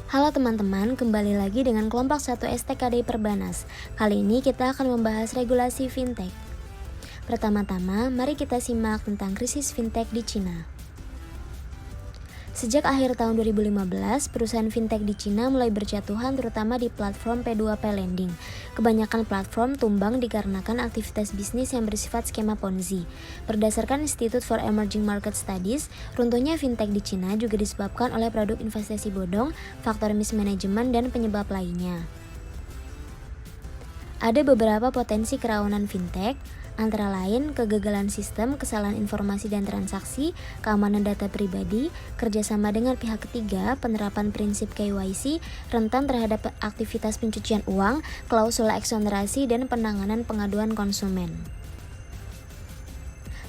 Halo teman-teman, kembali lagi dengan kelompok 1 STKD Perbanas. Kali ini kita akan membahas regulasi fintech. Pertama-tama, mari kita simak tentang krisis fintech di Cina. Sejak akhir tahun 2015, perusahaan fintech di Cina mulai berjatuhan terutama di platform P2P lending. Kebanyakan platform tumbang dikarenakan aktivitas bisnis yang bersifat skema Ponzi. Berdasarkan Institute for Emerging Market Studies, runtuhnya fintech di Cina juga disebabkan oleh produk investasi bodong, faktor mismanagement, dan penyebab lainnya. Ada beberapa potensi kerawanan fintech, antara lain kegagalan sistem, kesalahan informasi dan transaksi, keamanan data pribadi, kerjasama dengan pihak ketiga, penerapan prinsip KYC, rentan terhadap aktivitas pencucian uang, klausul eksonerasi, dan penanganan pengaduan konsumen.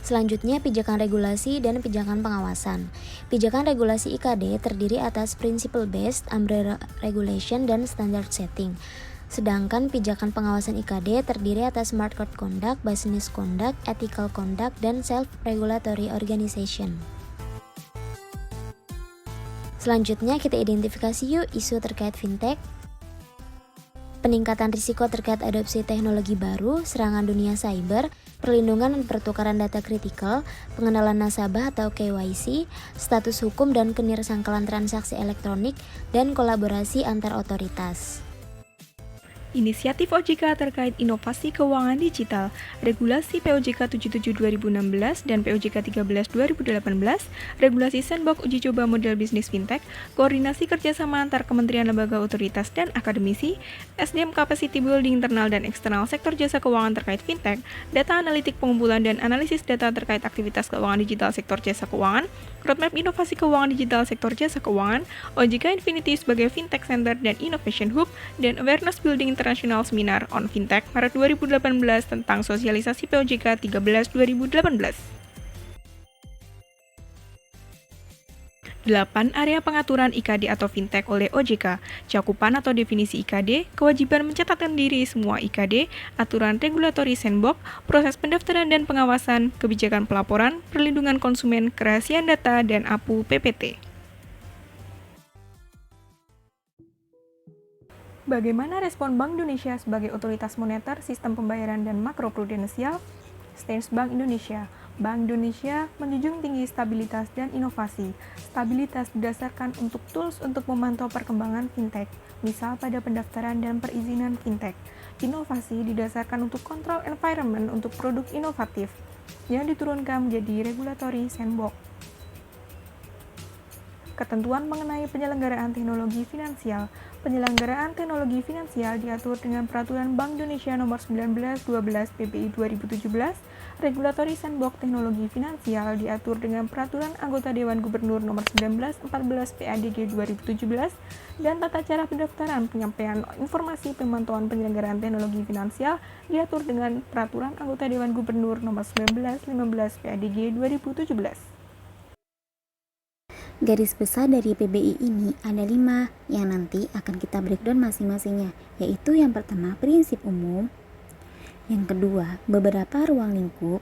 Selanjutnya, pijakan regulasi dan pijakan pengawasan. Pijakan regulasi IKD terdiri atas principle-based, umbrella regulation, dan standard setting. Sedangkan pijakan pengawasan IKD terdiri atas market conduct, business conduct, ethical conduct, dan self-regulatory organization. Selanjutnya kita identifikasi yuk isu terkait fintech. Peningkatan risiko terkait adopsi teknologi baru, serangan dunia cyber, perlindungan dan pertukaran data kritikal, pengenalan nasabah atau KYC, status hukum dan kenirsangkalan transaksi elektronik, dan kolaborasi antar otoritas. Inisiatif OJK terkait inovasi keuangan digital, Regulasi POJK 77/2016 dan POJK 13/2018, Regulasi Sandbox Uji Coba Model Bisnis Fintech, Koordinasi Kerjasama antar Kementerian Lembaga Otoritas dan Akademisi, SDM Capacity Building internal dan eksternal sektor jasa keuangan terkait fintech, data analitik pengumpulan dan analisis data terkait aktivitas keuangan digital sektor jasa keuangan, Roadmap Inovasi Keuangan Digital Sektor Jasa Keuangan, OJK Infinity sebagai Fintech Center dan Innovation Hub, dan Awareness Building International Seminar on Fintech Maret 2018 tentang sosialisasi POJK 13/2018. 8. Area pengaturan IKD atau fintech oleh OJK, cakupan atau definisi IKD, kewajiban mencatatkan diri semua IKD, aturan regulatory sandbox, proses pendaftaran dan pengawasan, kebijakan pelaporan, perlindungan konsumen, kerahasiaan data, dan APU PPT. Bagaimana respon Bank Indonesia sebagai otoritas moneter, sistem pembayaran, dan makroprudensial? Stance Bank Indonesia. Bank Indonesia menjunjung tinggi stabilitas dan inovasi. Stabilitas didasarkan untuk tools untuk memantau perkembangan fintech, misal pada pendaftaran dan perizinan fintech. Inovasi didasarkan untuk kontrol environment untuk produk inovatif, yang diturunkan menjadi regulatory sandbox. Ketentuan mengenai penyelenggaraan teknologi finansial. Penyelenggaraan teknologi finansial diatur dengan Peraturan Bank Indonesia Nomor 19/12 PBI 2017. Regulatory Sandbox Teknologi Finansial diatur dengan Peraturan Anggota Dewan Gubernur Nomor 19/14 PADG 2017 dan tata cara pendaftaran penyampaian informasi pemantauan penyelenggaraan teknologi finansial diatur dengan Peraturan Anggota Dewan Gubernur Nomor 19/15 PADG 2017. Garis besar dari PBI ini ada 5 yang nanti akan kita breakdown masing-masingnya, yaitu yang pertama prinsip umum, yang kedua beberapa ruang lingkup,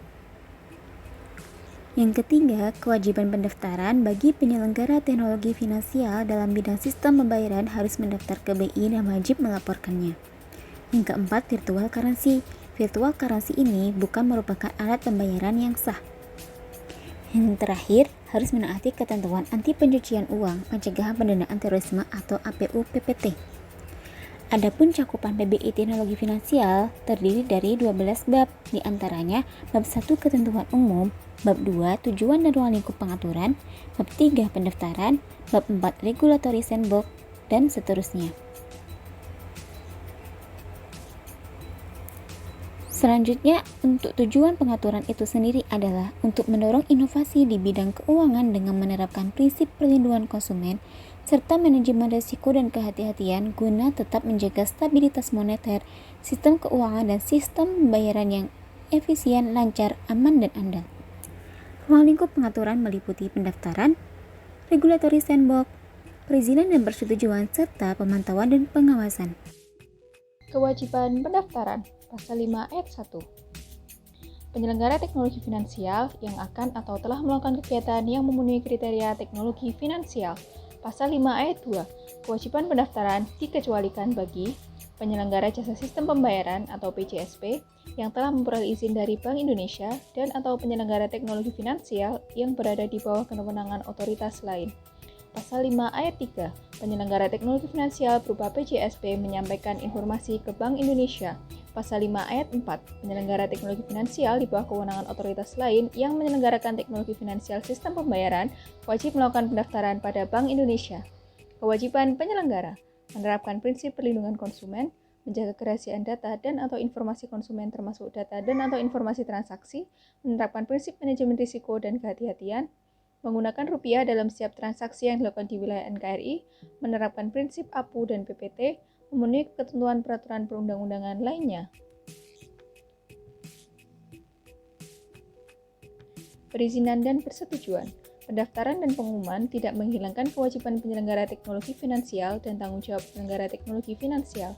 yang ketiga kewajiban pendaftaran bagi penyelenggara teknologi finansial dalam bidang sistem pembayaran harus mendaftar ke BI dan wajib melaporkannya. Yang keempat virtual currency. Virtual currency ini bukan merupakan alat pembayaran yang sah. Yang terakhir, harus menaati ketentuan anti pencucian uang, pencegahan pendanaan terorisme atau APU PPT. Adapun cakupan PBI teknologi finansial terdiri dari 12 bab, di antaranya bab 1 ketentuan umum, bab 2 tujuan dan ruang lingkup pengaturan, bab 3 pendaftaran, bab 4 regulatory sandbox, dan seterusnya. Selanjutnya, untuk tujuan pengaturan itu sendiri adalah untuk mendorong inovasi di bidang keuangan dengan menerapkan prinsip perlindungan konsumen serta manajemen risiko dan kehati-hatian guna tetap menjaga stabilitas moneter, sistem keuangan, dan sistem pembayaran yang efisien, lancar, aman, dan andal. Ruang lingkup pengaturan meliputi pendaftaran, regulatory sandbox, perizinan dan persetujuan, serta pemantauan dan pengawasan. Kewajiban pendaftaran Pasal 5 Ayat 1. Penyelenggara teknologi finansial yang akan atau telah melakukan kegiatan yang memenuhi kriteria teknologi finansial. Pasal 5 Ayat 2. Kewajiban pendaftaran dikecualikan bagi penyelenggara jasa sistem pembayaran atau PJSP yang telah memperoleh izin dari Bank Indonesia dan atau penyelenggara teknologi finansial yang berada di bawah kewenangan otoritas lain. Pasal 5 ayat 3, penyelenggara teknologi finansial berupa PJSP menyampaikan informasi ke Bank Indonesia. Pasal 5 ayat 4, penyelenggara teknologi finansial di bawah kewenangan otoritas lain yang menyelenggarakan teknologi finansial sistem pembayaran wajib melakukan pendaftaran pada Bank Indonesia. Kewajiban penyelenggara menerapkan prinsip perlindungan konsumen, menjaga kerahasiaan data dan atau informasi konsumen termasuk data dan atau informasi transaksi, menerapkan prinsip manajemen risiko dan kehati-hatian, menggunakan rupiah dalam setiap transaksi yang dilakukan di wilayah NKRI, menerapkan prinsip APU dan PPT, memenuhi ketentuan peraturan perundang-undangan lainnya. Perizinan dan persetujuan. Pendaftaran dan pengumuman tidak menghilangkan kewajiban penyelenggara teknologi finansial dan tanggung jawab penyelenggara teknologi finansial.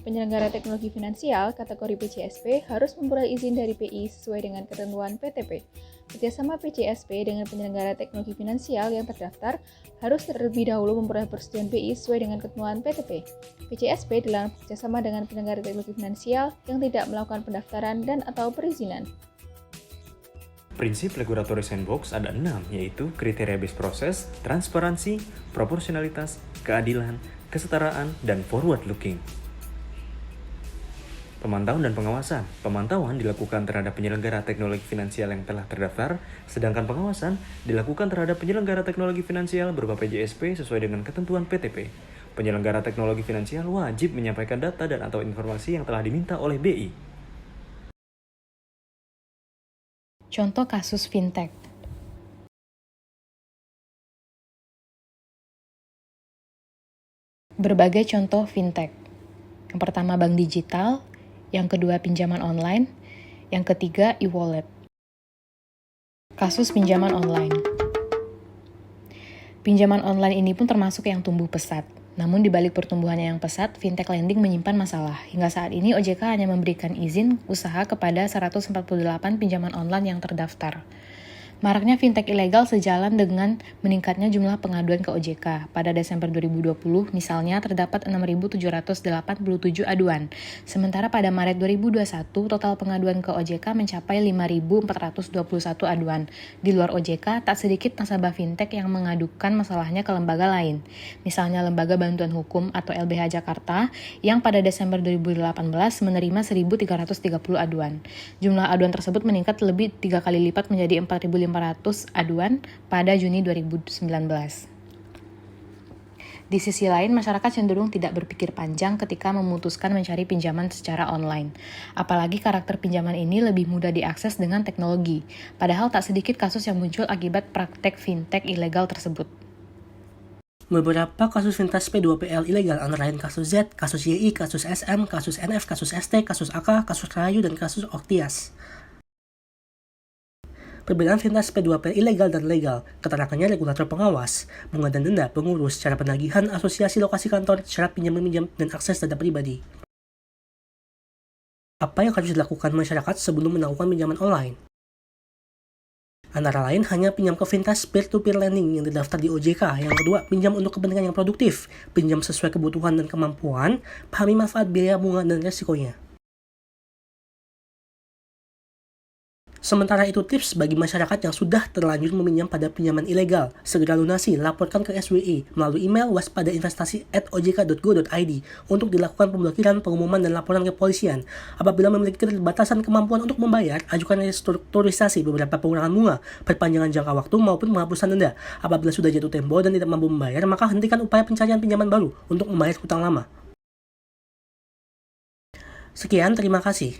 Penyelenggara teknologi finansial kategori PJSP harus memperoleh izin dari BI sesuai dengan ketentuan PTP. Kerjasama PJSP dengan penyelenggara teknologi finansial yang terdaftar harus terlebih dahulu memperoleh persetujuan BI sesuai dengan ketentuan PTP. PJSP dilarang bekerjasama dengan penyelenggara teknologi finansial yang tidak melakukan pendaftaran dan atau perizinan. Prinsip regulatory sandbox ada 6, yaitu kriteria base proses, transparansi, proporsionalitas, keadilan, kesetaraan, dan forward-looking. Pemantauan dan pengawasan. Pemantauan dilakukan terhadap penyelenggara teknologi finansial yang telah terdaftar, sedangkan pengawasan dilakukan terhadap penyelenggara teknologi finansial berupa PJSP sesuai dengan ketentuan PTP. Penyelenggara teknologi finansial wajib menyampaikan data dan atau informasi yang telah diminta oleh BI. Contoh kasus fintech. Berbagai contoh fintech. Yang pertama bank digital, yang kedua pinjaman online, yang ketiga e-wallet. Kasus pinjaman online. Pinjaman online ini pun termasuk yang tumbuh pesat. Namun di balik pertumbuhannya yang pesat, fintech lending menyimpan masalah. Hingga saat ini OJK hanya memberikan izin usaha kepada 148 pinjaman online yang terdaftar. Maraknya fintech ilegal sejalan dengan meningkatnya jumlah pengaduan ke OJK. Pada Desember 2020, misalnya terdapat 6.787 aduan. Sementara pada Maret 2021, total pengaduan ke OJK mencapai 5.421 aduan. Di luar OJK, tak sedikit nasabah fintech yang mengadukan masalahnya ke lembaga lain. Misalnya Lembaga Bantuan Hukum atau LBH Jakarta, yang pada Desember 2018 menerima 1.330 aduan. Jumlah aduan tersebut meningkat lebih 3 kali lipat menjadi 4.500 aduan pada Juni 2019. Di sisi lain, masyarakat cenderung tidak berpikir panjang ketika memutuskan mencari pinjaman secara online. Apalagi karakter pinjaman ini lebih mudah diakses dengan teknologi. Padahal tak sedikit kasus yang muncul akibat praktek fintech ilegal tersebut. Beberapa kasus fintech P2PL ilegal antara lain kasus Z, kasus YI, kasus SM, kasus NF, kasus ST, kasus AK, kasus Rahayu, dan kasus Oktias. Perbedaan fintech P2P ilegal dan legal, keterangannya regulator pengawas, bunga dan denda, pengurus, cara penagihan, asosiasi lokasi kantor, syarat pinjam-meminjam, dan akses data pribadi. Apa yang harus dilakukan masyarakat sebelum melakukan pinjaman online? Antara lain hanya pinjam ke fintech peer-to-peer lending yang terdaftar di OJK. Yang kedua, pinjam untuk kepentingan yang produktif, pinjam sesuai kebutuhan dan kemampuan, pahami manfaat biaya bunga dan resikonya. Sementara itu tips bagi masyarakat yang sudah terlanjur meminjam pada pinjaman ilegal, segera lunasi, laporkan ke SWI melalui email waspadainvestasi@ojk.go.id untuk dilakukan pemblokiran, pengumuman, dan laporan ke kepolisian. Apabila memiliki keterbatasan kemampuan untuk membayar, ajukan restrukturisasi beberapa pengurangan bunga, perpanjangan jangka waktu, maupun penghapusan denda. Apabila sudah jatuh tempo dan tidak mampu membayar, maka hentikan upaya pencarian pinjaman baru untuk membayar hutang lama. Sekian, terima kasih.